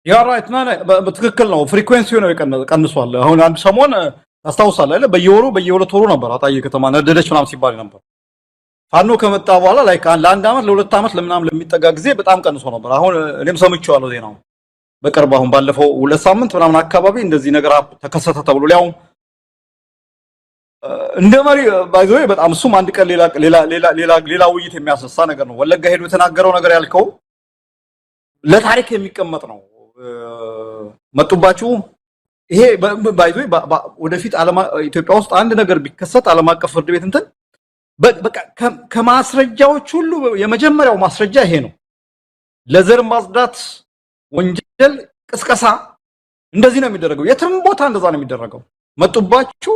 ያ ራይት ና በትክክል ነው ፍሪኩዌንሲው ነው ቀንሷል አሁን አንድ ሰሞን ታስታውሳለህ አይደል በየሁለት ወሩ ነበር አጣዬ ከተማ ነደደች ምናምን ሲባል ነበር ፋኖ ከመጣ በኋላ ላይክ ለአንድ አመት ለሁለት አመት ለምናም ለሚጠጋ ጊዜ በጣም ቀንሶ ነበር አሁን እኔም ሰምቼዋለሁ ዜናው በቅርብ አሁን ባለፈው ሁለት ሳምንት ምናምን አካባቢ እንደዚህ ነገር ተከሰተ ተብሎ ሊያው እንደ መሪ ባይዘው በጣም እሱም አንድ ቀን ሌላ ውይይት የሚያስነሳ ነገር ነው ወለጋ ሄዶ የተናገረው ነገር ያልከው ለታሪክ የሚቀመጥ ነው መጡባችሁ ይሄ ባይዘው ወደፊት ኢትዮጵያ ውስጥ አንድ ነገር ቢከሰት ዓለም አቀፍ ፍርድ ቤት እንትን በቃ ከማስረጃዎች ሁሉ የመጀመሪያው ማስረጃ ይሄ ነው ለዘር ማጽዳት ወንጀል ቅስቀሳ እንደዚህ ነው የሚደረገው የትም ቦታ እንደዛ ነው የሚደረገው መጡባችሁ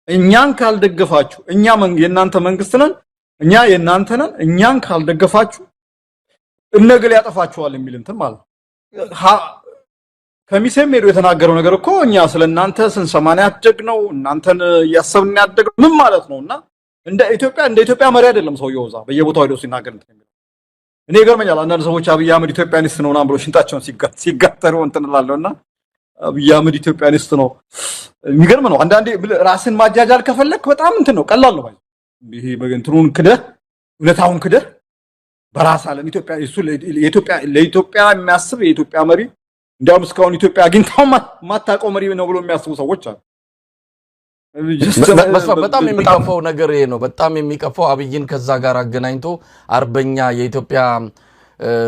እኛን ካልደገፋችሁ እኛ የናንተ መንግስት ነን እኛ የናንተ ነን እኛን ካልደገፋችሁ እነገል ያጠፋችኋል የሚል እንትን ማለት ከሚሴም ሄዶ የተናገረው ነገር እኮ እኛ ስለናንተ ስንሰማን ያደግነው እናንተን ያሰብን ያደግነው ምን ማለት ነውና እንደ ኢትዮጵያ መሪ አይደለም ሰውየው ዛ በየቦታው ሄዶ ሲናገር እንትን የሚለው እኔ ገርመኛል አንዳንድ ሰዎች አብይ አህመድ ኢትዮጵያኒስት ነው ምናምን ብሎ ሽንጣቸውን ሲጋተሩ እንትን እላለሁና አብይ አህመድ ኢትዮጵያኒስት ነው የሚገርም ነው አንዳንዴ ራስን ማጃጃል ከፈለክ በጣም እንትን ነው ቀላል ነው ይሄ በእንትኑን ክደህ እውነታውን ክደህ በራስ ዓለም ለኢትዮጵያ የሚያስብ የኢትዮጵያ መሪ እንዲያውም እስካሁን ኢትዮጵያ አግኝታው ማታውቀው መሪ ነው ብሎ የሚያስቡ ሰዎች አሉ በጣም የሚቀፈው ነገር ይሄ ነው በጣም የሚቀፈው አብይን ከዛ ጋር አገናኝቶ አርበኛ የኢትዮጵያ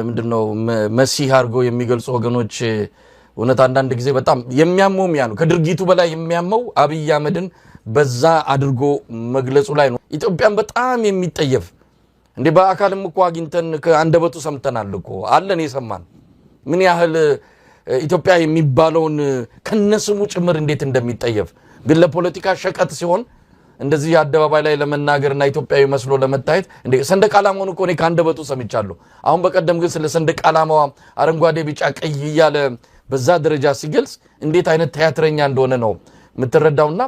ምንድነው መሲህ አድርጎ የሚገልጹ ወገኖች እውነት አንዳንድ ጊዜ በጣም የሚያመው ነው ከድርጊቱ በላይ የሚያመው አብይ አህመድን በዛ አድርጎ መግለጹ ላይ ነው ኢትዮጵያን በጣም የሚጠየፍ እንዴ በአካልም እኮ አግኝተን ከአንደበቱ ሰምተናል እኮ አለን የሰማን ምን ያህል ኢትዮጵያ የሚባለውን ከነስሙ ጭምር እንዴት እንደሚጠየፍ ግን ለፖለቲካ ሸቀጥ ሲሆን እንደዚህ አደባባይ ላይ ለመናገርና ኢትዮጵያዊ መስሎ ለመታየት እንዴ ሰንደቅ ዓላማውን እኮ ነው ካንደበቱ ሰምቻለሁ አሁን በቀደም ግን ስለ ሰንደቅ ዓላማው አረንጓዴ ቢጫ ቀይ ይያለ በዛ ደረጃ ሲገልጽ እንዴት አይነት ቲያትረኛ እንደሆነ ነው ምትረዳውና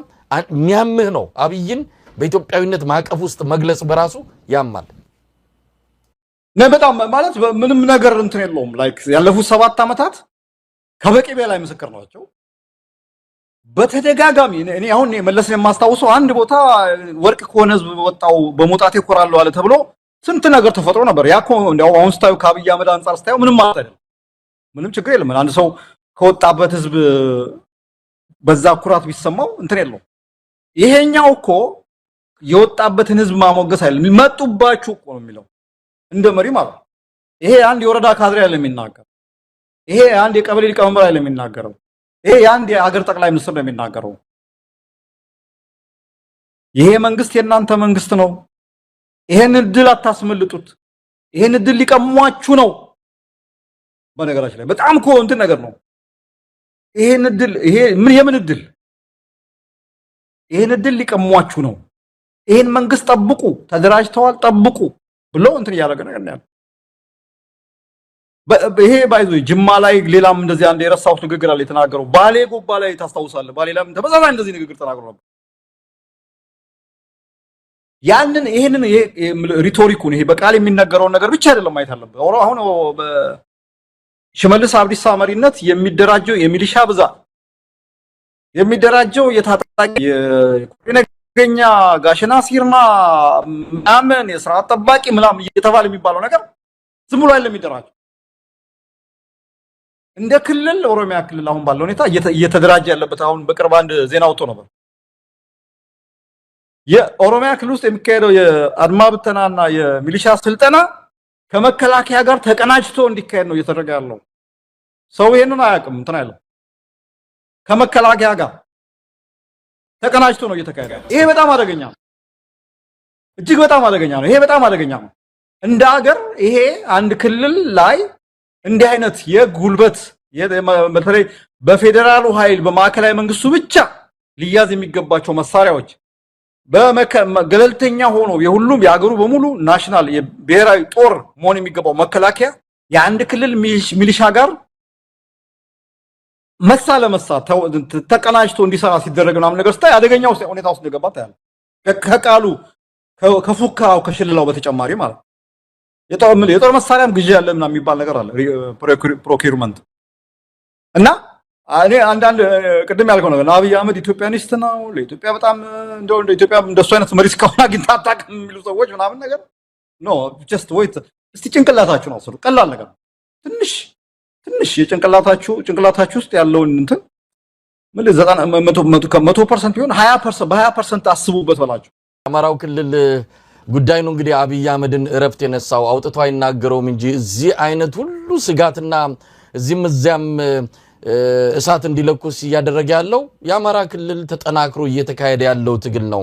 የሚያምህ ነው አብይን በኢትዮጵያዊነት ማቀፍ ውስጥ መግለጽ በራሱ ያማል በጣም ማለት ምንም ነገር እንትን የለውም ላይክ ያለፉት 7 አመታት ከበቂ በላይ ምስክር ናቸው በተደጋጋሚ እኔ አሁን መለስን የማስታውሰው አንድ ቦታ ወርቅ ከሆነ ህዝብ ወጣው በመውጣት ይኮራሉ አለ ተብሎ ስንት ነገር ተፈጥሮ ነበር ያኮ እንደው አሁን ስታዩ ከአብይ አህመድ አንፃር ስታዩ ምንም ማለት አይደለም ምንም ችግር የለም አንድ ሰው ከወጣበት ህዝብ በዛ ኩራት ቢሰማው እንትን የለው ይሄኛው እኮ የወጣበትን ህዝብ ማሞገስ አይደለም መጡባችሁ እኮ ነው የሚለው እንደ መሪ ማለት ይሄ አንድ የወረዳ ካድሬ አይደለም የሚናገር ይሄ አንድ የቀበሌ ሊቀመንበር አይደለም የሚናገረው ይሄ አንድ የሀገር ጠቅላይ ሚኒስትር ነው የሚናገረው ይሄ መንግስት የናንተ መንግስት ነው ይሄን እድል አታስመልጡት ይሄን እድል ሊቀሟችሁ ነው በነገራችን ላይ በጣም እኮ እንትን ነገር ነው ይሄን እድል ይሄ የምን እድል ይሄን እድል ሊቀሟችሁ ነው ይሄን መንግስት ጠብቁ ተደራጅተዋል ጠብቁ ብሎ እንትን ያደረገ ነገር ነው ይሄ ባይዞ ጅማ ላይ ሌላም እንደዚህ አንድ የረሳሁት ንግግር አለ የተናገረው ባሌ ጎባ ላይ ታስታውሳለህ ባሌ ላይ ተበዛዛኝ እንደዚህ ንግግር ተናግሮ ነበር ያንን ይሄንን ሪቶሪኩን ይሄ በቃል የሚነገረው ነገር ብቻ አይደለም ማየት አለበት አሁን ሽመልስ አብዲሳ መሪነት የሚደራጀው የሚሊሻ ብዛት የሚደራጀው የታጣቂ የኮኔገኛ ጋሽና ሲርማ ማመን የሥራ ጠባቂ ምናም እየተባለ የሚባለው ነገር ዝም ብሎ አይደለም የሚደራጀው እንደ ክልል ኦሮሚያ ክልል አሁን ባለው ሁኔታ እየተደራጀ ያለበት አሁን በቅርብ አንድ ዜና ወጥቶ ነበር የኦሮሚያ ክልል ውስጥ የሚካሄደው የአድማ ብተናና የሚሊሻ ስልጠና ከመከላከያ ጋር ተቀናጅቶ እንዲካሄድ ነው እየተደረገ ያለው ሰው ይሄንን አያውቅም እንትን አይደለም ከመከላከያ ጋር ተቀናጅቶ ነው እየተካሄደ ይሄ በጣም አደገኛ ነው እጅግ በጣም አደገኛ ነው ይሄ በጣም አደገኛ ነው እንደ ሀገር ይሄ አንድ ክልል ላይ እንዲህ አይነት የጉልበት በተለይ በፌደራሉ ኃይል በማዕከላዊ መንግስቱ ብቻ ሊያዝ የሚገባቸው መሳሪያዎች በገለልተኛ ሆኖ የሁሉም ያገሩ በሙሉ ናሽናል የብሔራዊ ጦር መሆን የሚገባው መከላከያ የአንድ ክልል ሚሊሻ ጋር መሳ ለመሳ ተቀናጅቶ እንዲሰራ ሲደረግ ነው ነገር ስታይ አደገኛው ሁኔታ ውስጥ እንደገባ ታያለህ ከቃሉ ከፉካው ከሽልላው በተጨማሪ ማለት የጦር መሳሪያም ግዢ ያለ ምናምን የሚባል ነገር አለ ፕሮኪርመንት እና እኔ አንዳንድ ቅድም ያልከው ነገር አብይ አህመድ ኢትዮጵያኒስት ነው ለኢትዮጵያ በጣም እንደው ኢትዮጵያ እንደሱ አይነት መሪ እስካሁን አግኝታ አታውቅም የሚሉ ሰዎች ምናምን ነገር ኖ ጀስት ዌይት እስቲ ጭንቅላታችሁን አስሩ ቀላል ነገር ትንሽ ጭንቅላታችሁ ውስጥ ያለውን እንትን ምን 100% ቢሆን 20% በ20% አስቡበት በላችሁ አማራው ክልል ጉዳይ ነው እንግዲህ አብይ አህመድን እረፍት የነሳው አውጥቶ አይናገረውም እንጂ እዚህ አይነት ሁሉ ስጋትና እዚህም እዚያም እሳት እንዲለኩስ ያደረገ ያለው የአማራ ክልል ተጠናክሮ እየተካሄደ ያለው ትግል ነው።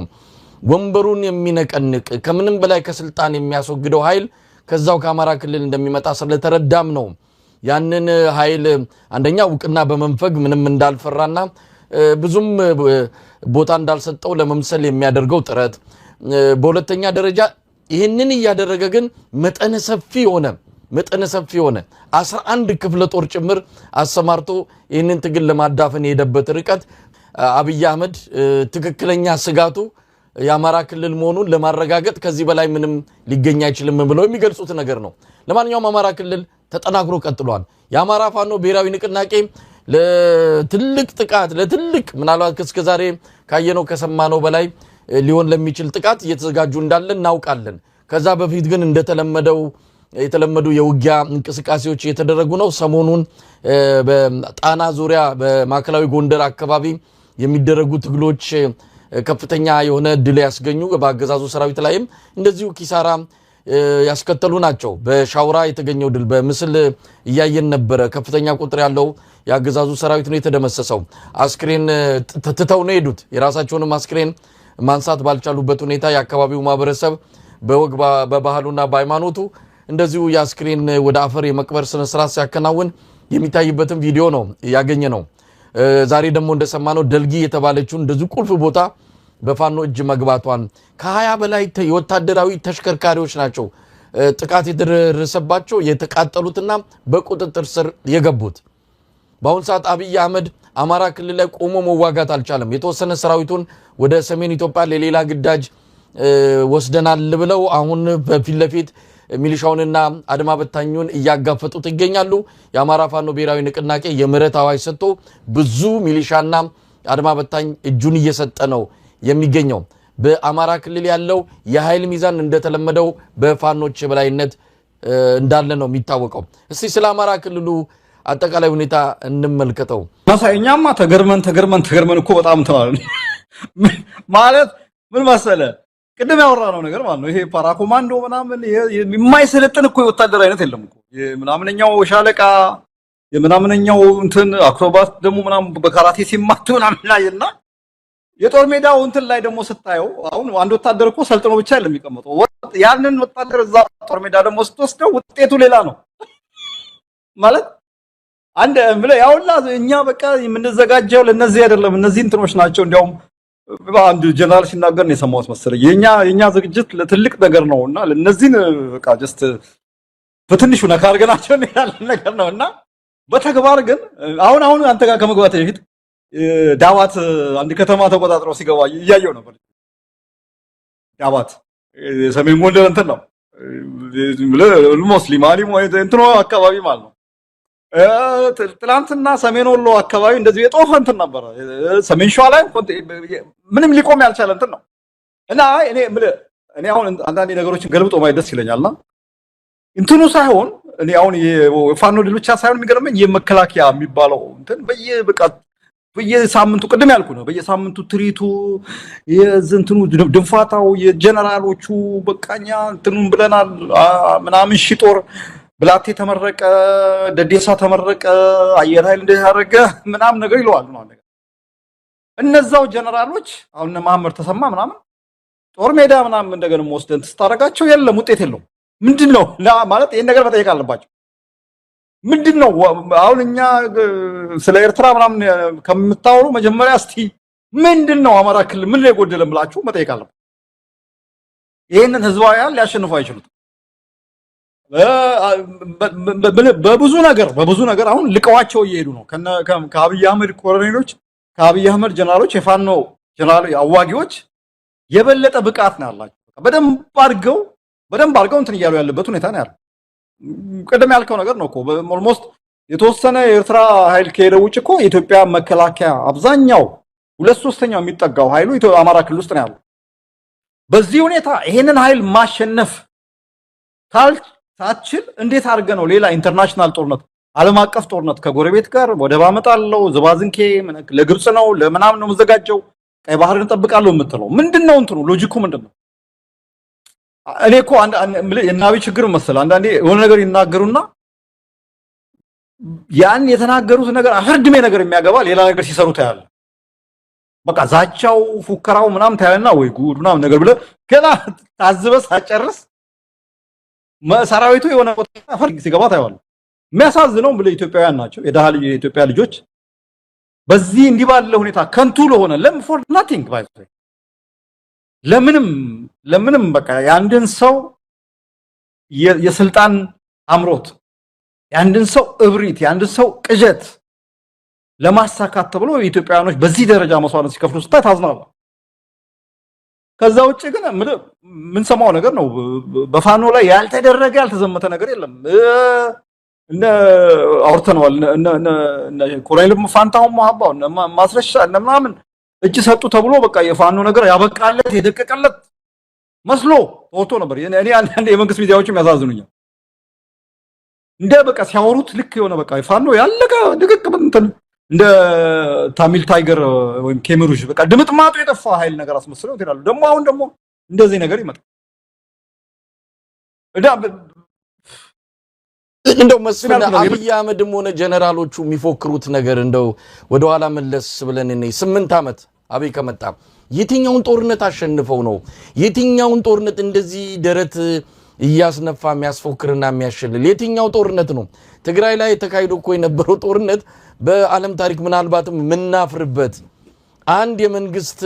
ወንበሩን የሚነቀንቅ ከምንም በላይ ከስልጣን የሚያስወግደው ኃይል ከዛው ከአማራ ክልል እንደሚመጣ ስለተረዳም ነው ያንን ኃይል አንደኛ ውቅና በመንፈግ ምንም እንዳልፈራና ብዙም ቦታ እንዳልሰጠው ለመምሰል የሚያደርገው ጥረት በሁለተኛ ደረጃ ይህንን ያደረገ ግን መጠነ ሰፊ ሆነ 11 ክፍለ ጦር ጭምር አሰማርቶ ይህንን ትግል ለማዳፈን የሄደበት ርቀት አብይ አህመድ ትክክለኛ ስጋቱ የአማራ ክልል መሆኑን ለማረጋገጥ ከዚህ በላይ ምንም ሊገኝ አይችልም ብለው የሚገልጹት ነገር ነው። ለማንኛውም አማራ ክልል ተጠናክሮ ቀጥሏል። የአማራ ፋኖ ብሔራዊ ንቅናቄ ለትልቅ ጥቃት ለትልቅ ምናልባት እስከዛሬ ካየነው ከሰማነው በላይ ሊሆን ለሚችል ጥቃት እየተዘጋጁ እንዳለ እናውቃለን። ከዛ በፊት ግን የተለመዱ የውጊያ እንቅስቃሴዎች እየተደረጉ ነው። ሰሞኑን በጣና ዙሪያ በማዕከላዊ ጎንደር አካባቢ የሚደረጉ ትግሎች ከፍተኛ የሆነ ድል ያስገኙ በአገዛዙ ሰራዊት ላይም እንደዚሁ ኪሳራ ያስከተሉ ናቸው። በሻውራ የተገኘው ድል በምስል እያየን ነበረ። ከፍተኛ ቁጥር ያለው የአገዛዙ ሰራዊት ነው የተደመሰሰው። አስክሬን ተትተው ነው ሄዱት። የራሳቸውንም አስክሬን ማንሳት ባልቻሉበት ሁኔታ የአካባቢው ማህበረሰብ በወግ በባህሉና በሃይማኖቱ እንደዚሁ የአስክሬን ወደ አፈር የመቅበር ስነ ስርዓት ሲያከናውን የሚታይበትን ቪዲዮ ነው ያገኘ ነው። ዛሬ ደግሞ እንደሰማነው ደልጊ የተባለችው እንደዚሁ ቁልፍ ቦታ በፋኖ እጅ መግባቷን ከ20 በላይ የወታደራዊ ተሽከርካሪዎች ናቸው ጥቃት የደረሰባቸው የተቃጠሉትና በቁጥጥር ስር የገቡት። በአሁን ሰዓት አብይ አህመድ አማራ ክልል ላይ ቆሞ መዋጋት አልቻለም። የተወሰነ ሰራዊቱን ወደ ሰሜን ኢትዮጵያ ለሌላ ግዳጅ ወስደናል ብለው አሁን በፊት ለፊት ሚሊሻውንና አድማ በታኙን እያጋፈጡት ይገኛሉ። የአማራ ፋኖ ብሔራዊ ንቅናቄ የምህረት አዋጅ ሰጥቶ ብዙ ሚሊሻና አድማ በታኝ እጁን እየሰጠ ነው የሚገኘው። በአማራ ክልል ያለው የኃይል ሚዛን እንደተለመደው በፋኖች የበላይነት እንዳለ ነው የሚታወቀው። እስቲ ስለ አማራ ክልሉ አጠቃላይ ሁኔታ እንመልከተው። ማሳኛማ ተገርመን እኮ በጣም ተማርን ማለት ምን መሰለ ቅድም ያወራነው ነገር ማለት ነው። ይሄ ፓራኮማንዶ ምናምን የማይሰለጥን እኮ የወታደር አይነት የለም እኮ የምናምነኛው ሻለቃ የምናምነኛው እንትን አክሮባት ደግሞ ምናምን በካራቴ ሲማቱ ምናምን ላይና የጦር ሜዳው እንትን ላይ ደግሞ ስታየው አሁን አንድ ወታደር እኮ ሰልጥኖ ብቻ አይደለም የሚቀመጠው። ያንን ወታደር እዛ ጦር ሜዳ ደግሞ ስትወስደው ውጤቱ ሌላ ነው ማለት አንድ ብለህ ያውላ እኛ በቃ የምንዘጋጀው ለነዚህ አይደለም እነዚህ እንትኖች ናቸው። እንዲያውም አንድ ጀነራል ሲናገር ነው የሰማሁት መሰለኝ የኛ ዝግጅት ለትልቅ ነገር ነውና ለነዚህ በቃ ጀስት በትንሹ ነካ አድርገናቸው ያለን ነገር ነውና በተግባር ግን አሁን አንተ ጋር ከመግባት በፊት ዳዋት አንድ ከተማ ተቆጣጥሮ ሲገባ እያየው ነበር። ዳዋት ሰሜን ጎንደር እንትን ነው ሙስሊም አሊም ወይ እንትኑ አካባቢ ማለት ነው። ትላንትና ሰሜን ወሎ አካባቢ እንደዚህ የጦፈ እንትን ነበር። ሰሜን ሸዋ ላይ ምንም ሊቆም ያልቻለ እንትን ነው እና እኔ አሁን አንዳንድ ነገሮችን ገልብጦ ማየት ደስ ይለኛልና እንትኑ ሳይሆን እኔ አሁን የፋኖ ድል ብቻ ሳይሆን የሚገርመኝ የመከላከያ የሚባለው እንትን በየሳምንቱ ቅድም ያልኩ ነው በየሳምንቱ ትሪቱ የዝንትኑ ድንፋታው የጀነራሎቹ በቃኛ እንትኑን ብለናል ምናምን ሺጦር ብላቴ ተመረቀ ደዴሳ ተመረቀ አየር ኃይል እንደያደረገ ምናምን ነገር ይለዋል ነው ነገር እነዛው ጀነራሎች አሁን መሐመድ ተሰማ ምናምን ጦር ሜዳ ምናምን እንደገና ወስደን ተስታረጋቸው የለም ውጤት የለው ምንድነው ማለት ይሄን ነገር መጠየቅ አለባቸው። ምንድነው አሁን እኛ ስለ ኤርትራ ምናምን ከምታወሩ መጀመሪያ እስቲ ምንድነው አማራ ክልል ምን ላይ ጎደለም ብላችሁ መጠየቅ አለባችሁ። ይሄንን ህዝባዊ ያል ሊያሸንፉ አይችሉም። በብዙ ነገር አሁን ልቀዋቸው እየሄዱ ነው ከአብይ አህመድ ኮሎኔሎች ከአብይ አህመድ ጀነራሎች የፋኖ ጀነራል አዋጊዎች የበለጠ ብቃት ነው ያላቸው። በደንብ አድርገው በደንብ አድርገው እንትን እያሉ ያለበት ሁኔታ ነው ያለው። ቀደም ያልከው ነገር ነው እኮ ኦልሞስት የተወሰነ የኤርትራ ኃይል ከሄደ ውጭ እኮ የኢትዮጵያ መከላከያ አብዛኛው 2/3 የሚጠጋው ኃይሉ አማራ ክልል ውስጥ ነው ያለው። በዚህ ሁኔታ ይሄንን ኃይል ማሸነፍ ካልታችል እንዴት አድርገ ነው ሌላ ኢንተርናሽናል ጦርነት ዓለም አቀፍ ጦርነት ከጎረቤት ጋር ወደብ አመጣለሁ ዝባዝንኬ ለግብጽ ነው ለምናምን ነው መዘጋጀው ቀይ ባህርን እንጠብቃለሁ የምትለው ምንድነው? እንትኑ ሎጂኩ ምንድነው? እኔ እኮ የናቢ ችግር መሰለ አንዳንዴ የሆነ ነገር ይናገሩና ያን የተናገሩት ነገር አፈርድሜ ነገር የሚያገባ ሌላ ነገር ሲሰሩ ታያለ። በቃ ዛቻው ፉከራው ምናምን ታያለና ወይ ጉድ ምናምን ነገር ብለ ገና ታዝበስ አጨርስ ሰራዊቱ የሆነ ቦታ አፈርድ ሲገባ ታያለ። የሚያሳዝነው ኢትዮጵያውያን ናቸው የኢትዮጵያ ልጆች በዚህ እንዲህ ባለ ሁኔታ ከንቱ ለሆነ for nothing by the way ለምንም በቃ ያንድን ሰው የስልጣን አምሮት ያንድን ሰው እብሪት ያንድን ሰው ቅጀት ለማሳካት ተብሎ ኢትዮጵያውያኖች በዚህ ደረጃ መስዋዕት ሲከፍሉ ስታይ ታዝናለህ። ከዛ ውጪ ግን ምን ሰማው ነገር ነው በፋኖ ላይ ያልተደረገ ያልተዘመተ ነገር የለም። እነ አውርተነዋል እነ ኮሎኔል ፋንታው ማባው ማስረሻ ምናምን እጅ ሰጡ ተብሎ በቃ የፋኖ ነገር ያበቃለት የደቀቀለት መስሎ ወጥቶ ነበር። እኔ አንድ የመንግስት ሚዲያዎችም ያሳዝኑኛል። እንደ በቃ ሲያወሩት ልክ የሆነ በቃ ፋኖ ያለቀ ድቅቅ እንትን እንደ ታሚል ታይገር ወይም ኬምሩሽ በቃ ድምጥማጡ የጠፋ ኃይል ነገር አስመስለው ይላሉ። ደግሞ አሁን ደግሞ እንደዚህ ነገር ይመጣል። እንደው መስፍን አብይ አህመድም ሆነ ጀነራሎቹ የሚፎክሩት ነገር እንደው ወደኋላ መለስ ብለን እኔ 8 ዓመት አብይ ከመጣ የትኛውን ጦርነት አሸንፈው ነው የትኛውን ጦርነት እንደዚህ ደረት እያስነፋ የሚያስፎክርና የሚያሸልል የትኛው ጦርነት ነው? ትግራይ ላይ ተካሂዶ እኮ የነበረው ጦርነት በዓለም ታሪክ ምናልባትም ምናፍርበት አንድ የመንግስት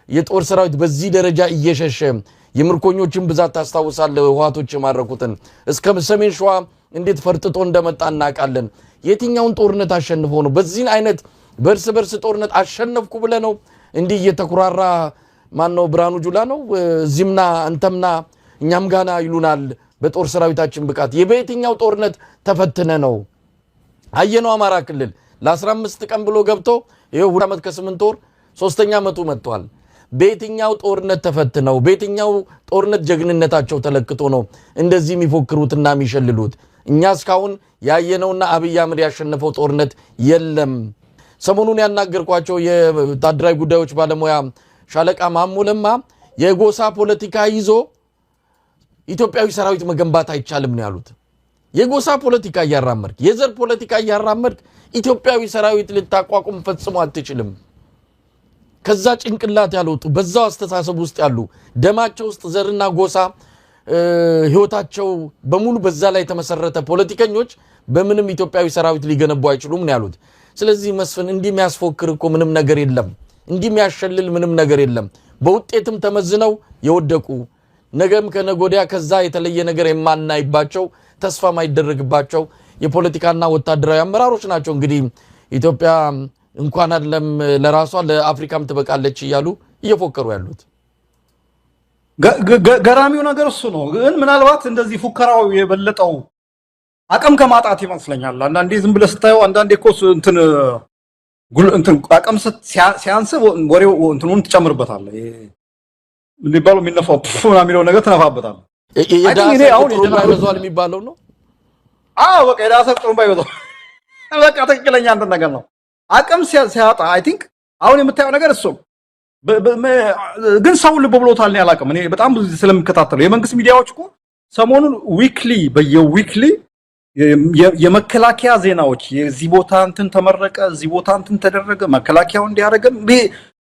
የጦር ሰራዊት በዚህ ደረጃ እየሸሸ የምርኮኞችን ብዛት ታስታውሳለህ? ህወሓቶች ማረኩትን እስከ ሰሜን ሸዋ እንዴት ፈርጥጦ እንደመጣ እናውቃለን። የትኛውን ጦርነት አሸንፈው ነው? በዚህ አይነት በርስ ጦርነት አሸነፍኩ ብለ ነው እንዲህ እየተኩራራ ማነው ብርሃኑ ጁላ ነው እዚህምና አንተምና እኛም ጋና ይሉናል በጦር ሰራዊታችን ብቃት የበየትኛው ጦርነት ተፈትነ ነው? አየነው አማራ ክልል ለ15 ቀን ብሎ ገብቶ ይሄው 2 ዓመት ከ8 ወር 3ኛ ዓመቱ መጥቷል። በየትኛው ጦርነት ተፈትነው በየትኛው ጦርነት ጀግንነታቸው ተለክቶ ነው እንደዚህ የሚፎክሩትና የሚሸልሉት? እኛ እስካሁን ያየነውና አብይ አህመድ ያሸነፈው ጦርነት የለም። ሰሞኑን ያናገርኳቸው የወታደራዊ ጉዳዮች ባለሙያ ሻለቃ ማሞ ለማ የጎሳ ፖለቲካ ይዞ ኢትዮጵያዊ ሰራዊት መገንባት አይቻልም ነው ያሉት። የጎሳ ፖለቲካ ያራመድክ የዘር ፖለቲካ ያራመድክ ኢትዮጵያዊ ሰራዊት ልታቋቁም ፈጽሞ አትችልም። ከዛ ጭንቅላት ያልወጡ በዛው አስተሳሰብ ውስጥ ያሉ ደማቸው ውስጥ ዘርና ጎሳ ህይወታቸው በሙሉ በዛ ላይ ተመሰረተ ፖለቲከኞች በምንም ኢትዮጵያዊ ሰራዊት ሊገነቡ አይችሉም ነው ያሉት። ስለዚህ መስፍን እንዲህ የሚያስፎክር እኮ ምንም ነገር የለም፣ እንዲህ የሚያሸልል ምንም ነገር የለም። በውጤትም ተመዝነው የወደቁ ነገም ከነጎዲያ ከዛ የተለየ ነገር የማናይባቸው ተስፋ ማይደረግባቸው የፖለቲካና ወታደራዊ አመራሮች ናቸው። እንግዲህ ኢትዮጵያ እንኳን አይደለም ለራሷ ለአፍሪካም ትበቃለች እያሉ እየፎከሩ ያሉት። ገራሚው ነገር እሱ ነው። ግን ምናልባት እንደዚህ ፉከራው የበለጠው አቅም ከማጣት ይመስለኛል። አንዳንዴ ዝም ብለህ ስታየው አንዳንዴ እኮ እንትን አቅም ሲያንስ ወሬው እንትኑን ትጨምርበታለህ። እንዲባለው የሚነፋው ፉና የሚለው ነገር ተነፋበታል። ጥሩምባ ይበዛዋል የሚባለው ነው። አዎ በቃ የዳሰር ጥሩምባ ይበዛዋል። በቃ ትክክለኛ እንትን ነገር ነው። አቅም ሲያጣ አይ ቲንክ አሁን የምታየው ነገር እሱ ግን ሰው ልብ ብሎታል ነው ያላቀም። እኔ በጣም ብዙ ስለምከታተለው የመንግስት ሚዲያዎች እኮ ሰሞኑን በየዊክሊ የመከላከያ ዜናዎች የዚህ ቦታ እንትን ተመረቀ እዚህ ቦታ እንትን ተደረገ መከላከያው እንዲያረገ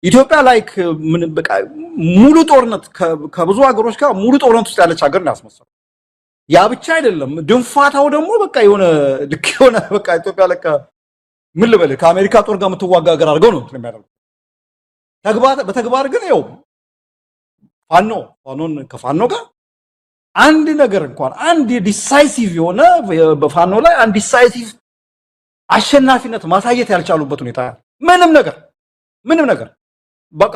ኢትዮጵያ ላይክ ምን በቃ ሙሉ ጦርነት ከብዙ ሀገሮች ጋር ሙሉ ጦርነት ውስጥ ያለች ሀገር ነው ያስመሰለው። ያ ብቻ አይደለም ድንፋታው ደግሞ በቃ የሆነ በቃ ኢትዮጵያ ለካ ምን ልበል ከአሜሪካ ጦር ጋር የምትዋጋ ሀገር አድርገው ነው እንትን የሚያደርጉት። በተግባር ግን ያው ፋኖን ከፋኖ ጋር አንድ ነገር እንኳን አንድ ዲሳይሲቭ የሆነ በፋኖ ላይ አንድ ዲሳይሲቭ አሸናፊነት ማሳየት ያልቻሉበት ሁኔታ ምንም ነገር በቃ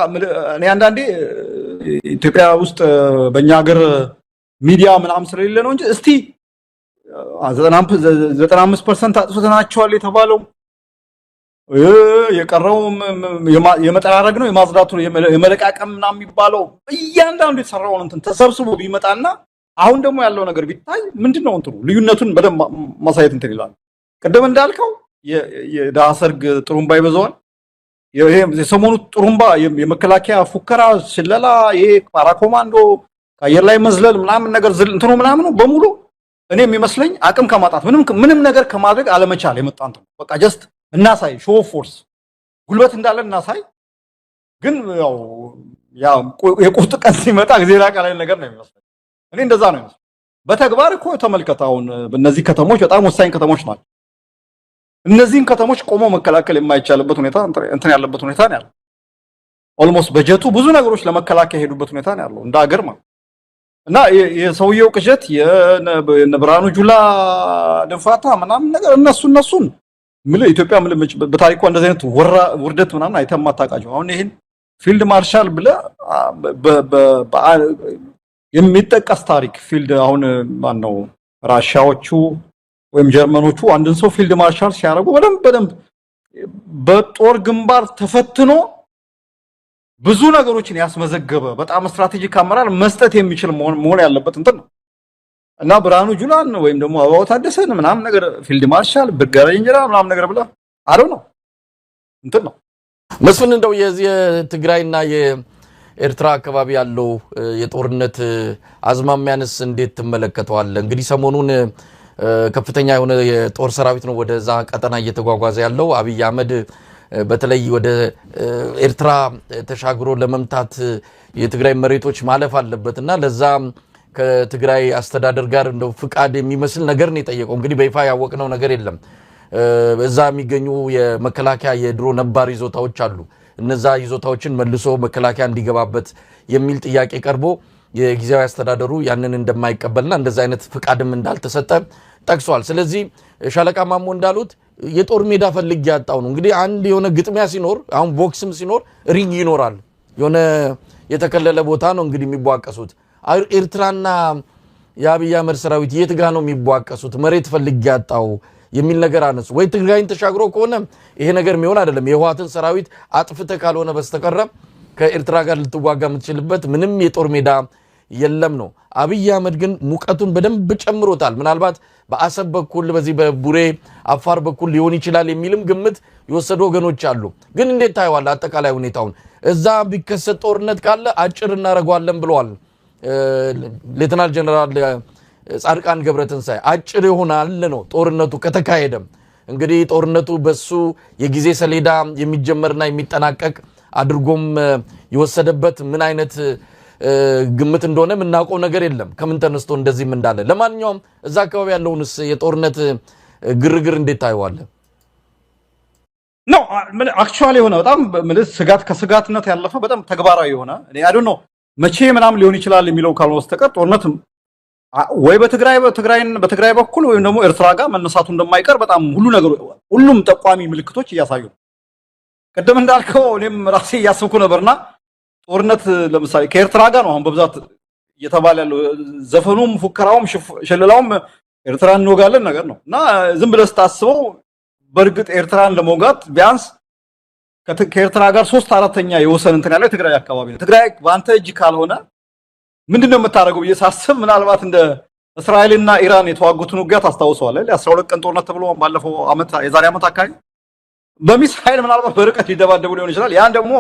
እኔ አንዳንዴ ኢትዮጵያ ውስጥ በእኛ ሀገር ሚዲያ ምናምን ስለሌለ ነው እንጂ እስቲ 95% አጥፍተናቸዋል የተባለው የቀረው የመጠራረግ ነው የማዝዳቱ የመለቃቀም ምናምን የሚባለው እያንዳንዱ የተሰራውን እንትን ተሰብስቦ ቢመጣና አሁን ደግሞ ያለው ነገር ቢታይ ምንድነው እንትኑ ልዩነቱን በደንብ ማሳየት እንትን ይላል። ቅድም እንዳልከው የደሃ ሰርግ ጥሩምባ ይበዛዋል። ይሄ የሰሞኑ ጥሩምባ የመከላከያ ፉከራ፣ ስለላ፣ ይሄ ፓራኮማንዶ ከአየር ላይ መዝለል ምናምን ነገር እንትኑ ምናምን በሙሉ እኔ የሚመስለኝ አቅም ከማጣት ምንም ነገር ከማድረግ አለመቻል የመጣ እንትን በቃ ጀስት እናሳይ ሾው ፎርስ ጉልበት እንዳለ እናሳይ። ግን ያው የቁርጥ ቀን ሲመጣ ጊዜራ ቃላይ ነገር ነው የሚመስለው። እኔ እንደዛ ነው የሚመስለው። በተግባር እኮ ተመልከት። አሁን በእነዚህ ከተሞች በጣም ወሳኝ ከተሞች ናቸው። እነዚህን ከተሞች ቆሞ መከላከል የማይቻልበት ሁኔታ እንትን ያለበት ሁኔታ ነው ያለው። ኦልሞስት በጀቱ ብዙ ነገሮች ለመከላከል ሄዱበት ሁኔታ ነው ያለው እንደ ሀገር ማለት እና የሰውየው ቅዠት የነብራኑ ጁላ ድንፋታ ምናምን ነገር እነሱን ኢትዮጵያ በታሪኳ እንደዚህ አይነት ውርደት ምናምን አይተማ ታውቃቸው። አሁን ይሄን ፊልድ ማርሻል ብለ የሚጠቀስ ታሪክ ፊልድ አሁን ማን ነው ራሻዎቹ ወይም ጀርመኖቹ አንድን ሰው ፊልድ ማርሻል ሲያደርጉ በደንብ በጦር ግንባር ተፈትኖ ብዙ ነገሮችን ያስመዘገበ በጣም ስትራቴጂክ አመራር መስጠት የሚችል መሆን ያለበት እንትን ነው እና ብርሃኑ ጁላን ወይም ደግሞ አበባው ታደሰን ምናምን ነገር ፊልድ ማርሻል ብርጋዴር ጀነራል ምናምን ነገር ብለ አለው ነው እንትን ነው። መስፍን እንደው የትግራይና የኤርትራ አካባቢ ያለው የጦርነት አዝማሚያንስ እንዴት ትመለከተዋለህ? እንግዲህ ሰሞኑን ከፍተኛ የሆነ የጦር ሰራዊት ነው ወደዛ ቀጠና እየተጓጓዘ ያለው። አብይ አህመድ በተለይ ወደ ኤርትራ ተሻግሮ ለመምታት የትግራይ መሬቶች ማለፍ አለበትና ለዛ ከትግራይ አስተዳደር ጋር እንደው ፍቃድ የሚመስል ነገር ነው የጠየቀው። እንግዲህ በይፋ ያወቅነው ነገር የለም። እዛ የሚገኙ የመከላከያ የድሮ ነባር ይዞታዎች አሉ። እነዛ ይዞታዎችን መልሶ መከላከያ እንዲገባበት የሚል ጥያቄ ቀርቦ የጊዜያዊ አስተዳደሩ ያንን እንደማይቀበልና እንደዛ አይነት ፍቃድም እንዳልተሰጠ ጠቅሷል። ስለዚህ ሻለቃ ማሞ እንዳሉት የጦር ሜዳ ፈልግ ያጣው ነው። እንግዲህ አንድ የሆነ ግጥሚያ ሲኖር አሁን ቦክስም ሲኖር ሪንግ ይኖራል። የሆነ የተከለለ ቦታ ነው እንግዲህ የሚቧቀሱት። ኤርትራና የአብይ አህመድ ሰራዊት የት ጋር ነው የሚቧቀሱት? መሬት ፈልግ ያጣው የሚል ነገር አነሱ። ወይ ትግራይን ተሻግሮ ከሆነ ይሄ ነገር የሚሆን አይደለም። የህወሓትን ሰራዊት አጥፍተ ካልሆነ በስተቀር ከኤርትራ ጋር ልትዋጋ የምትችልበት ምንም የጦር ሜዳ የለም ነው። አብይ አህመድ ግን ሙቀቱን በደንብ ጨምሮታል። ምናልባት በአሰብ በኩል በዚህ በቡሬ አፋር በኩል ሊሆን ይችላል የሚልም ግምት የወሰዱ ወገኖች አሉ። ግን እንዴት ታየዋለህ አጠቃላይ ሁኔታውን? እዛ ቢከሰት ጦርነት ካለ አጭር እናደርገዋለን ብለዋል ሌተናል ጀነራል ጻድቃን ገብረትንሳኤ። አጭር ይሆናል ነው ጦርነቱ ከተካሄደም። እንግዲህ ጦርነቱ በሱ የጊዜ ሰሌዳ የሚጀመርና የሚጠናቀቅ አድርጎም የወሰደበት ምን አይነት ግምት እንደሆነ የምናውቀው ነገር የለም። ከምን ተነስቶ እንደዚህም እንዳለ። ለማንኛውም እዛ አካባቢ ያለውንስ የጦርነት ግርግር እንዴት ታየዋለህ? ነው አክቹአሊ የሆነ በጣም ስጋት ከስጋትነት ያለፈ በጣም ተግባራዊ የሆነ እኔ አይ ዶንት ኖ መቼ ምናምን ሊሆን ይችላል የሚለው ካልሆነ በስተቀር ጦርነት ወይ በትግራይ በኩል ወይም ደግሞ ኤርትራ ጋር መነሳቱ እንደማይቀር በጣም ሁሉም ጠቋሚ ምልክቶች እያሳዩ ነው። ቅድም እንዳልከው እኔም ራሴ እያሰብኩ ነበርና ጦርነት ለምሳሌ ከኤርትራ ጋር ነው አሁን በብዛት እየተባለ ያለው። ዘፈኑም ፉከራውም ሽለላውም ኤርትራን እንወጋለን ነገር ነው እና ዝም ብለህ ስታስበው በእርግጥ ኤርትራን ለመውጋት ቢያንስ ከኤርትራ ጋር 3/4 የወሰን እንትን ያለው ትግራይ አካባቢ ነው። ትግራይ በአንተ እጅ ካልሆነ ምንድነው የምታደርገው ብዬ ሳስብ ምናልባት እንደ እስራኤልና ኢራን የተዋጉትን ውጊያ ታስታውሰዋለህ። ለ12 ቀን ጦርነት ተብሎ ባለፈው አመት የዛሬ አመት አካባቢ በሚሳኤል ምናልባት በርቀት ሊደባደቡ ሊሆን ይችላል። ያን ደግሞ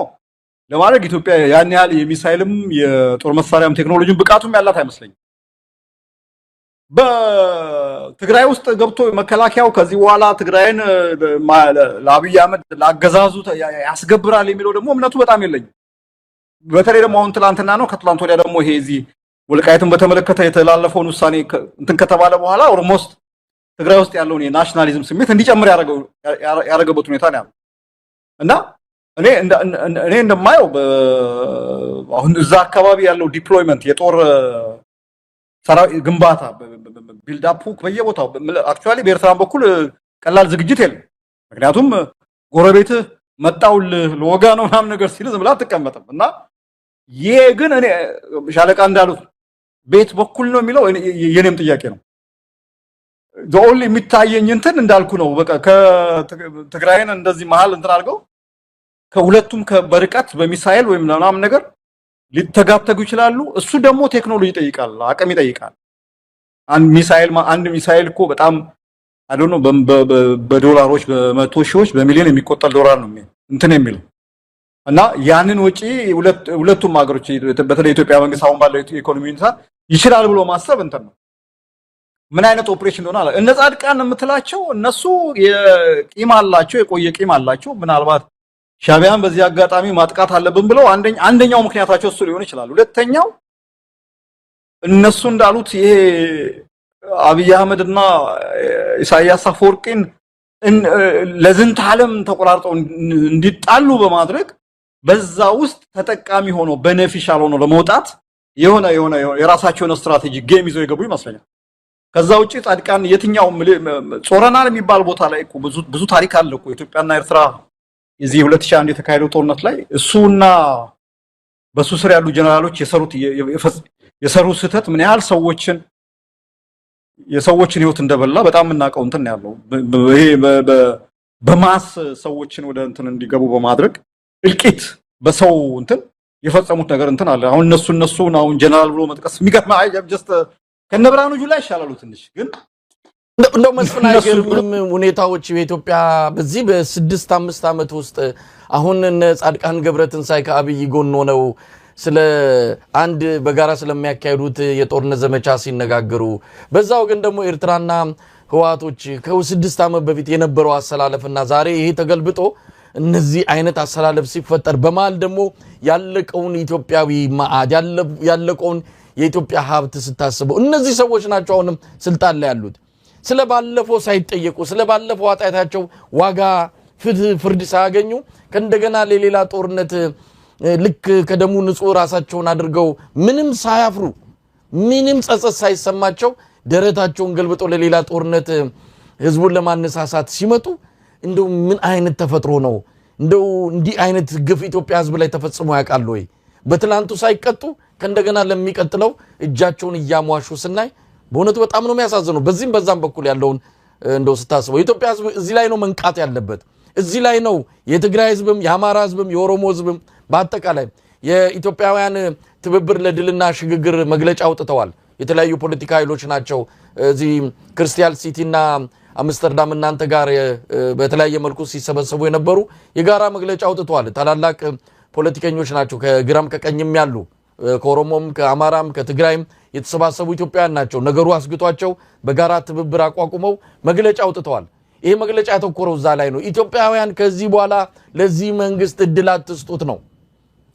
ለማድረግ ኢትዮጵያ ያን ያህል የሚሳኤልም የጦር መሳሪያም ቴክኖሎጂም ብቃቱም ያላት አይመስለኝም። በትግራይ ውስጥ ገብቶ መከላከያው ከዚህ በኋላ ትግራይን ለአብይ አህመድ ላገዛዙ ያስገብራል የሚለው ደግሞ እምነቱ በጣም የለኝም። በተለይ ደግሞ አሁን ትላንትና ነው ከትላንት ወዲያ ደግሞ ይሄ እዚህ ወልቃይትን በተመለከተ የተላለፈውን ውሳኔ እንትን ከተባለ በኋላ ኦልሞስት ትግራይ ውስጥ ያለውን የናሽናሊዝም ስሜት እንዲጨምር ያደረገበት ሁኔታ ነው ያለው እና እኔ እንደማየው አሁን እዛ አካባቢ ያለው ዲፕሎይመንት የጦር ሰራዊት ግንባታ ቢልድ አፕ በየቦታው አክቹአሊ በኤርትራን በኩል ቀላል ዝግጅት የለም። ምክንያቱም ጎረቤት መጣውል ለወጋ ነው ምናምን ነገር ሲል ዝም ብላ አትቀመጥም እና ይሄ ግን እኔ ሻለቃ እንዳሉት ቤት በኩል ነው የሚለው የኔም ጥያቄ ነው። ኦንሊ የሚታየኝ እንትን እንዳልኩ ነው። በቃ ከትግራይን እንደዚህ መሃል እንትን አድርገው ከሁለቱም በርቀት በሚሳኤል ወይም ምናምን ነገር ሊተጋተጉ ይችላሉ። እሱ ደግሞ ቴክኖሎጂ ይጠይቃል፣ አቅም ይጠይቃል። አንድ ሚሳኤል እኮ በጣም አይ ዶንት ኖ በዶላሮች በመቶ ሺዎች በሚሊዮን የሚቆጠር ዶላር ነው እንትን የሚለው እና ያንን ወጪ ሁለቱም ሀገሮች በተለይ ኢትዮጵያ መንግስት አሁን ባለው ኢኮኖሚ ሁኔታ ይችላል ብሎ ማሰብ እንትን ነው። ምን አይነት ኦፕሬሽን እንደሆነ አለ። እነ ጻድቃን የምትላቸው እነሱ የቂም አላቸው፣ የቆየ ቂም አላቸው። ምናልባት ሻቢያን በዚህ አጋጣሚ ማጥቃት አለብን ብለው አንደኛው ምክንያታቸው እሱ ሊሆን ይችላል። ሁለተኛው እነሱ እንዳሉት ይሄ አብይ አህመድና ኢሳያስ አፈወርቂን ለዝንተ ዓለም ተቆራርጠው እንዲጣሉ በማድረግ በዛ ውስጥ ተጠቃሚ ሆኖ ቤኔፊሻል ሆኖ ለመውጣት የሆነ የራሳቸውን ስትራቴጂ ጌም ይዘው የገቡ ይመስለኛል። ከዛ ውጪ ጻድቃን የትኛው ጾረናል የሚባል ቦታ ላይ እኮ ብዙ ታሪክ አለ እኮ ኢትዮጵያና ኤርትራ የዚህ 2001 የተካሄደው ጦርነት ላይ እሱና በሱ ስር ያሉ ጀነራሎች የሰሩት ስህተት ምን ያህል የሰዎችን ህይወት እንደበላ በጣም የምናውቀው እንትን ያለው ይሄ በማስ ሰዎችን ወደ እንትን እንዲገቡ በማድረግ እልቂት በሰው እንትን የፈጸሙት ነገር እንትን አለ። አሁን እነሱን አሁን ጀነራል ብሎ መጥቀስ የሚገርም ጀስት ከነብራኑ ጁላ ይሻላሉ ትንሽ ግን እንደው መስፍን አይገርምም ሁኔታዎች በኢትዮጵያ በዚህ በ6-5 ዓመት ውስጥ አሁን ጻድቃን ገብረትንሳኤ ከአብይ ጎን ሆነው ስለ አንድ በጋራ ስለሚያካሂዱት የጦርነት ዘመቻ ሲነጋገሩ በዛው ግን ደግሞ ኤርትራና ህዋቶች ከ6 ዓመት በፊት የነበረው አሰላለፍና ዛሬ ይሄ ተገልብጦ እነዚህ አይነት አሰላለፍ ሲፈጠር በማል ደግሞ ያለቀውን ኢትዮጵያዊ ማዕድ ያለቀውን የኢትዮጵያ ሀብት ስታስበው እነዚህ ሰዎች ናቸው አሁንም ስልጣን ላይ ያሉት። ስለባለፈው ሳይጠየቁ ስለባለፈው አጣያታቸው ዋጋ ፍርድ ሳያገኙ ከእንደገና ለሌላ ጦርነት ልክ ከደሙ ንጹህ ራሳቸውን አድርገው ምንም ሳያፍሩ ምንም ጸጸት ሳይሰማቸው ደረታቸውን ገልብጠው ለሌላ ጦርነት ህዝቡን ለማነሳሳት ሲመጡ እንደው ምን አይነት ተፈጥሮ ነው? እንደው እንዲህ አይነት ግፍ ኢትዮጵያ ህዝብ ላይ ተፈጽሞ ያውቃል ወይ? በትላንቱ ሳይቀጡ ከእንደገና ለሚቀጥለው እጃቸውን እያሟሹ ስናይ በእውነቱ በጣም ነው የሚያሳዝነው። በዚህም በዛም በኩል ያለውን እንደው ስታስበው ኢትዮጵያ ህዝብ እዚህ ላይ ነው መንቃት ያለበት። እዚህ ላይ ነው የትግራይ ህዝብም የአማራ ህዝብም የኦሮሞ ህዝብም በአጠቃላይ የኢትዮጵያውያን ትብብር ለድልና ሽግግር መግለጫ አውጥተዋል። የተለያዩ ፖለቲካ ኃይሎች ናቸው እዚህ ክሪስታል ሲቲና አምስተርዳም እናንተ ጋር በተለያየ መልኩ ሲሰበሰቡ የነበሩ የጋራ መግለጫ አውጥተዋል። ታላላቅ ፖለቲከኞች ናቸው ከግራም ከቀኝም ያሉ ከኦሮሞም ከአማራም ከትግራይም የተሰባሰቡ ኢትዮጵያውያን ናቸው። ነገሩ አስግቷቸው በጋራ ትብብር አቋቁመው መግለጫ አውጥተዋል። ይሄ መግለጫ ያተኮረው እዛ ላይ ነው። ኢትዮጵያውያን ከዚህ በኋላ ለዚህ መንግስት እድል አትስጡት ነው።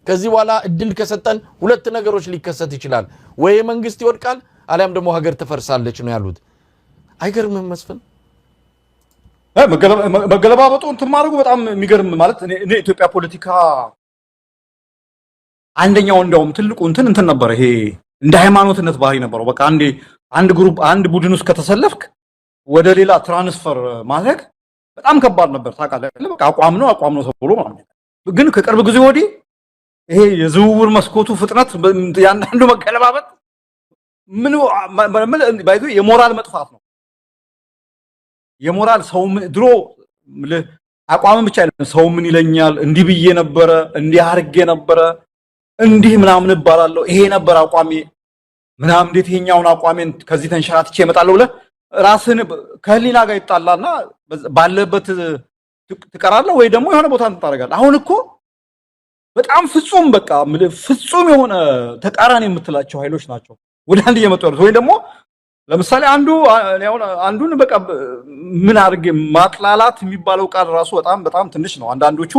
ከዚህ በኋላ እድል ከሰጠን ሁለት ነገሮች ሊከሰት ይችላል። ወይ መንግስት ይወድቃል አሊያም ደግሞ ሀገር ትፈርሳለች ነው ያሉት። አይገርምም መስፍን? መገለባበጡ እንትን ማድረጉ በጣም የሚገርም ማለት እኔ ኢትዮጵያ ፖለቲካ አንደኛው እንደውም ትልቁ እንትን ነበር። ይሄ እንደ ሃይማኖትነት ባህሪ ነበረው። በቃ አንድ ግሩፕ አንድ ቡድን ውስጥ ከተሰለፍክ ወደ ሌላ ትራንስፈር ማድረግ በጣም ከባድ ነበር። ታውቃለህ በቃ አቋም ነው ተብሎ ማለት ነው። ግን ከቅርብ ጊዜ ወዲህ ይሄ የዝውውር መስኮቱ ፍጥነት ያንዳንዱ መገለባበጥ ምን ባይዞ የሞራል መጥፋት ነው። የሞራል ሰው ድሮ አቋም ብቻ አይደለም ሰው ምን ይለኛል እንዲህ ብዬ ነበረ እንዲህ አርጌ ነበረ እንዲህ ምናምን እባላለሁ ይሄ ነበር አቋሜ ምናምን እንዴት ይሄኛውን አቋሜን ከዚህ ተንሸራትቼ እመጣለሁ ብለህ ራስን ከህሊና ጋር ይጣላልና ባለበት ትቀራለህ ወይ ደግሞ የሆነ ቦታ ታደርጋለህ። አሁን እኮ በጣም ፍጹም በቃ ፍጹም የሆነ ተቃራኒ የምትላቸው ኃይሎች ናቸው ወደ አንድ እየመጡ ያሉት። ወይ ደግሞ ለምሳሌ አንዱን በቃ ምን አድርጌ ማጥላላት የሚባለው ቃል ራሱ በጣም ትንሽ ነው። አንዳንዶቹ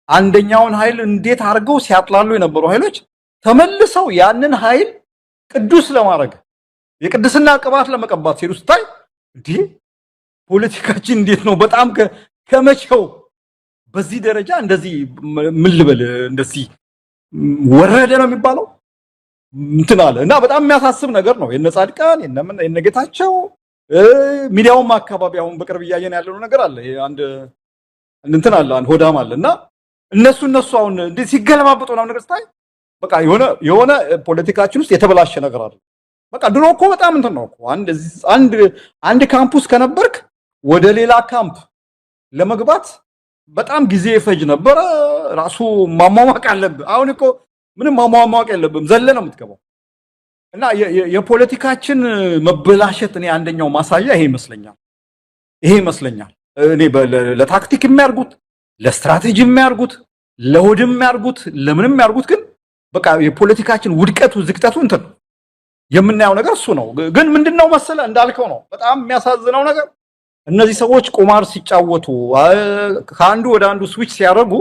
አንደኛውን ኃይል እንዴት አድርገው ሲያጥላሉ የነበሩ ኃይሎች ተመልሰው ያንን ኃይል ቅዱስ ለማድረግ የቅድስና ቅባት ለመቀባት ሲሉ ስታይ እንዴ ፖለቲካችን እንዴት ነው በጣም ከመቼው በዚህ ደረጃ እንደዚህ ምን ልበል እንደዚህ ወረደ ነው የሚባለው እንትን አለ እና በጣም የሚያሳስብ ነገር ነው። የነ ጻድቃን የነ ጌታቸው ሚዲያውም አካባቢ አሁን በቅርብ እያየን ያለው ነገር አለ። አንድ እንትን አለ አንድ ሆዳም አለና እነሱ አሁን እንዴ ሲገለባበጡ ነው ነገር ስታይ በቃ የሆነ ፖለቲካችን ውስጥ የተበላሸ ነገር አለ። በቃ ድሮ እኮ በጣም እንትን ነው እኮ አንድ ካምፑስ ከነበርክ ወደ ሌላ ካምፕ ለመግባት በጣም ጊዜ ይፈጅ ነበረ። ራሱ ማሟሟቅ አለብህ። አሁን እኮ ምንም ማሟሟቅ የለብህም፣ ዘለ ነው የምትገባው። እና የፖለቲካችን መበላሸት እኔ አንደኛው ማሳያ ይሄ ይመስለኛል። እኔ ለታክቲክ የሚያርጉት ለስትራቴጂ የሚያርጉት ለሆድም የሚያርጉት ለምንም የሚያርጉት ግን በቃ የፖለቲካችን ውድቀቱ ዝቅጠቱ እንትን የምናየው ነገር እሱ ነው። ግን ምንድነው መሰለ እንዳልከው ነው በጣም የሚያሳዝነው ነገር እነዚህ ሰዎች ቁማር ሲጫወቱ ከአንዱ ወደ አንዱ ስዊች ሲያደርጉ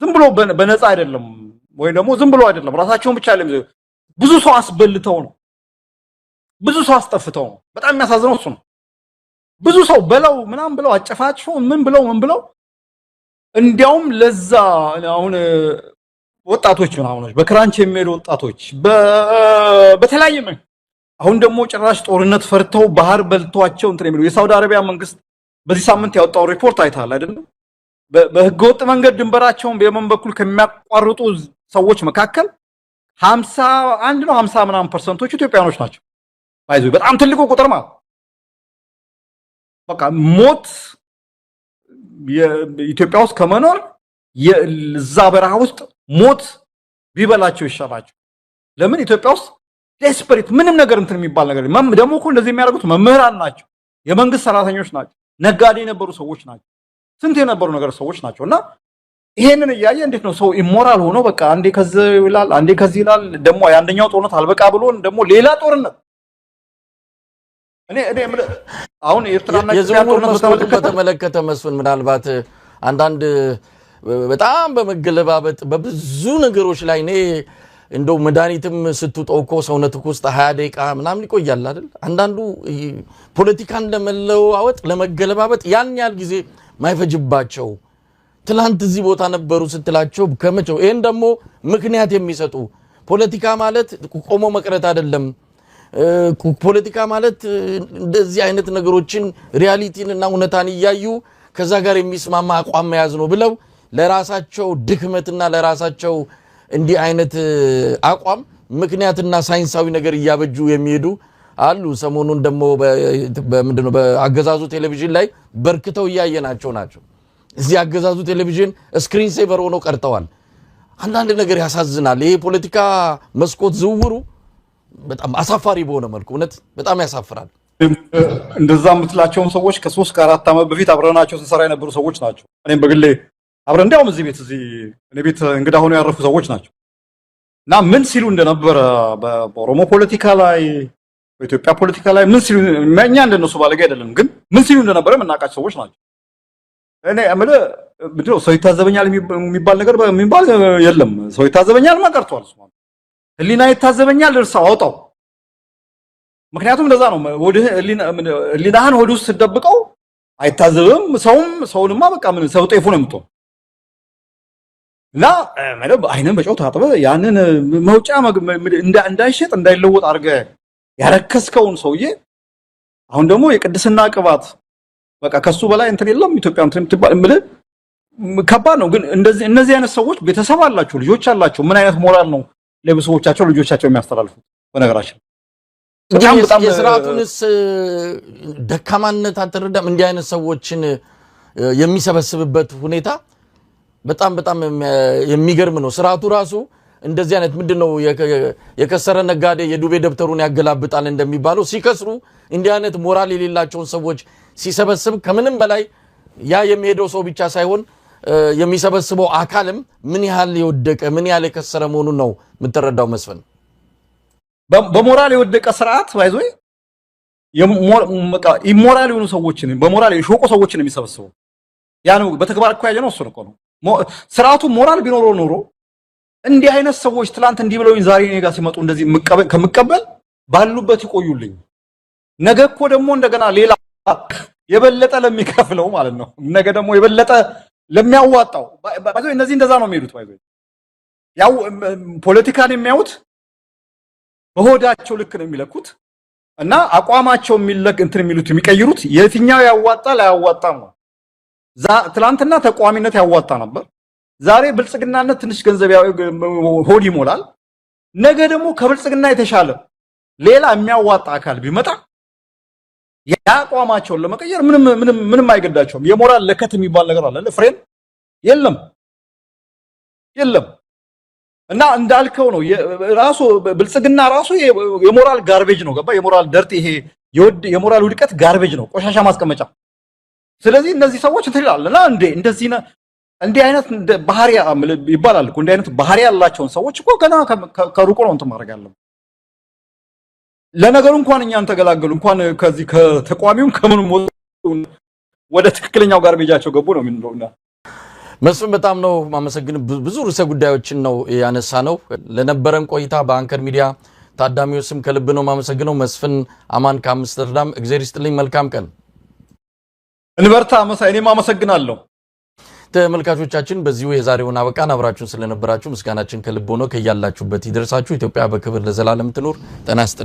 ዝም ብሎ በነፃ አይደለም ወይ ደግሞ ዝም ብሎ አይደለም ራሳቸውን ብቻ አይደለም ብዙ ሰው አስበልተው ነው ብዙ ሰው አስጠፍተው ነው። በጣም የሚያሳዝነው እሱ ነው። ብዙ ሰው በለው ምናምን ብለው አጨፋጭፈው ምን ብለው እንዲያውም ለዛ አሁን ወጣቶች ምናምኖች በክራንች የሚሄዱ ወጣቶች በተለያየ አሁን ደግሞ ጭራሽ ጦርነት ፈርተው ባህር በልቷቸው እንትን የሚሉ የሳውዲ አረቢያ መንግስት በዚህ ሳምንት ያወጣው ሪፖርት አይታል አይደለም? በህገወጥ መንገድ ድንበራቸውን በየመን በኩል ከሚያቋርጡ ሰዎች መካከል 51 ነው 50 ምናምን ፐርሰንቶቹ ኢትዮጵያኖች ናቸው። አይዞ በጣም ትልቁ ቁጥር ማለት በቃ ሞት የኢትዮጵያ ውስጥ ከመኖር የዛ በረሃ ውስጥ ሞት ቢበላቸው ይሻላቸው። ለምን ኢትዮጵያ ውስጥ ዴስፐሬት ምንም ነገር እንትን የሚባል ነገር ደግሞ እኮ እንደዚህ የሚያደርጉት መምህራን ናቸው፣ የመንግስት ሰራተኞች ናቸው፣ ነጋዴ የነበሩ ሰዎች ናቸው፣ ስንት የነበሩ ነገር ሰዎች ናቸውና ይሄንን እያየ እንዴት ነው ሰው ኢሞራል ሆኖ በቃ አንዴ ከዚህ ይላል አንዴ ከዚህ ይላል። ደግሞ የአንደኛው ጦርነት አልበቃ ብሎን ደግሞ ሌላ ጦርነት እኔ አሁን ኤርትራና ጦርነት በተመለከተ መስፍን ምናልባት አንዳንድ በጣም በመገለባበጥ በብዙ ነገሮች ላይ እኔ እንደው መድኃኒትም ስትውጠው እኮ ሰውነትህ ውስጥ 20 ደቂቃ ምናምን ይቆያል አይደል? አንዳንዱ ፖለቲካን ለመለዋወጥ ለመገለባበጥ ያን ያህል ጊዜ ማይፈጅባቸው ትላንት እዚህ ቦታ ነበሩ ስትላቸው ከመቼው ይሄን ደግሞ ምክንያት የሚሰጡ ፖለቲካ ማለት ቆሞ መቅረት አይደለም። ፖለቲካ ማለት እንደዚህ አይነት ነገሮችን ሪያሊቲን እና እውነታን እያዩ ከዛ ጋር የሚስማማ አቋም መያዝ ነው ብለው ለራሳቸው ድክመትና ለራሳቸው እንዲህ አይነት አቋም ምክንያትና ሳይንሳዊ ነገር እያበጁ የሚሄዱ አሉ። ሰሞኑን ደግሞ በምንድነው በአገዛዙ ቴሌቪዥን ላይ በርክተው እያየናቸው ናቸው። እዚህ አገዛዙ ቴሌቪዥን ስክሪን ሴቨር ሆነው ቀርተዋል። አንዳንድ ነገር ያሳዝናል። ይሄ ፖለቲካ መስኮት ዝውውሩ በጣም አሳፋሪ በሆነ መልኩ እውነት በጣም ያሳፍራል። እንደዛ የምትላቸውን ሰዎች ከ3 ከ4 ዓመት በፊት አብረናቸው ስንሰራ የነበሩ ሰዎች ናቸው። እኔም በግሌ አብረን እንዲያውም እዚህ እኔ ቤት እንግዳ ሆነው ያረፉ ሰዎች ናቸው እና ምን ሲሉ እንደነበረ በኦሮሞ ፖለቲካ ላይ በኢትዮጵያ ፖለቲካ ላይ ምን ሲሉ እኛ እንደነሱ ባለጌ አይደለም፣ ግን ምን ሲሉ እንደነበረ የምናውቃቸው ሰዎች ናቸው። እኔ ምንድነው ሰው ይታዘበኛል የሚባል ነገር የሚባል የለም። ሰው ይታዘበኛል ማቀርቷል። ህሊና ይታዘበኛል እርሳው አውጣው። ምክንያቱም እንደዛ ነው። ህሊናህን ወደ ውስጥ ስትደብቀው አይታዘብም። ሰውንማ በቃ ምን ሰው ጤፉ ነው የምትሆን እና አይነን በጨው ታጥበ ያንን መውጫ እንዳይሸጥ እንዳይለወጥ አድርገህ ያረከስከውን ሰውዬ አሁን ደግሞ የቅድስና ቅባት በቃ ከሱ በላይ እንትን የለም ኢትዮጵያ እንትን ትባል ከባድ ነው። ግን እነዚህ አይነት ሰዎች ቤተሰብ አላቸው፣ ልጆች አላቸው። ምን አይነት ሞራል ነው ለቤተሰቦቻቸው ልጆቻቸው የሚያስተላልፉት? በነገራችን በጣም የስርዓቱንስ ደካማነት አትረዳም? እንዲህ አይነት ሰዎችን የሚሰበስብበት ሁኔታ በጣም የሚገርም ነው። ስርዓቱ ራሱ እንደዚህ አይነት ምንድነው የከሰረ ነጋዴ የዱቤ ደብተሩን ያገላብጣል እንደሚባለው ሲከስሩ እንዲህ አይነት ሞራል የሌላቸውን ሰዎች ሲሰበስብ ከምንም በላይ ያ የሚሄደው ሰው ብቻ ሳይሆን የሚሰበስበው አካልም ምን ያህል የወደቀ ምን ያህል የከሰረ መሆኑን ነው የምትረዳው መስፍን። በሞራል የወደቀ ስርዓት ባይዞይ ኢሞራል የሆኑ ሰዎችን በሞራል የሾቁ ሰዎችን የሚሰበስበው ያ ነው። በተግባር እኮ ያየነው እሱ ነው። ስርዓቱ ሞራል ቢኖረው ኖሮ እንዲህ አይነት ሰዎች ትላንት እንዲህ ብለውኝ ዛሬ እኔ ጋር ሲመጡ እንደዚህ ከምቀበል ባሉበት ይቆዩልኝ። ነገ እኮ ደግሞ እንደገና ሌላ የበለጠ ለሚከፍለው ማለት ነው። ነገ ደግሞ የበለጠ ለሚያዋጣው ባይዞ እነዚህ እንደዛ ነው የሚሄዱት። ባይዞ ያው ፖለቲካን የሚያዩት በሆዳቸው ልክ ነው የሚለኩት እና አቋማቸው የሚሉት የሚቀይሩት የትኛው ያዋጣል አያዋጣም ነው። ትላንትና ተቋሚነት ያዋጣ ነበር። ዛሬ ብልጽግናነት ትንሽ ገንዘብ ሆድ ይሞላል። ነገ ደግሞ ከብልጽግና የተሻለ ሌላ የሚያዋጣ አካል ቢመጣ ያቋማቸውን ለመቀየር ምንም አይገዳቸውም። የሞራል ለከት የሚባል ነገር አለ ፍሬን የለም እና እንዳልከው ነው ራሱ ብልጽግና ራሱ የሞራል ጋርቤጅ ነው ገባ የሞራል ደርት ይሄ የሞራል ውድቀት ጋርቤጅ ነው ቆሻሻ ማስቀመጫ ስለዚህ እነዚህ ሰዎች ትላልና እንደዚህ እንዲህ አይነት ባህሪያ ይባላል እኮ እንዲህ አይነት ባህሪያ ያላቸውን ሰዎች እኮ ገና ከሩቁ ነው እንትን ማድረግ ያለው ለነገሩ እንኳን እኛን ተገላገሉ እንኳን ከዚህ ከተቋሚው ከምንም ወደ ትክክለኛው ጋርቤጃቸው ገቡ ነው የሚሉና መስፍን በጣም ነው ማመሰግን ብዙ ርዕሰ ጉዳዮችን ነው ያነሳ ነው ለነበረን ቆይታ በአንከር ሚዲያ ታዳሚዎች ስም ከልብ ነው ማመሰግነው መስፍን አማን ከአምስተርዳም እግዚአብሔር ይስጥልኝ መልካም ቀን እንበርታ እኔም አመሰግናለሁ ተመልካቾቻችን በዚሁ የዛሬውን አበቃን አብራችሁን ስለነበራችሁ ምስጋናችን ከልብ ሆኖ ከያላችሁበት ይደርሳችሁ ኢትዮጵያ በክብር ለዘላለም ትኑር ጤና ይስጥልኝ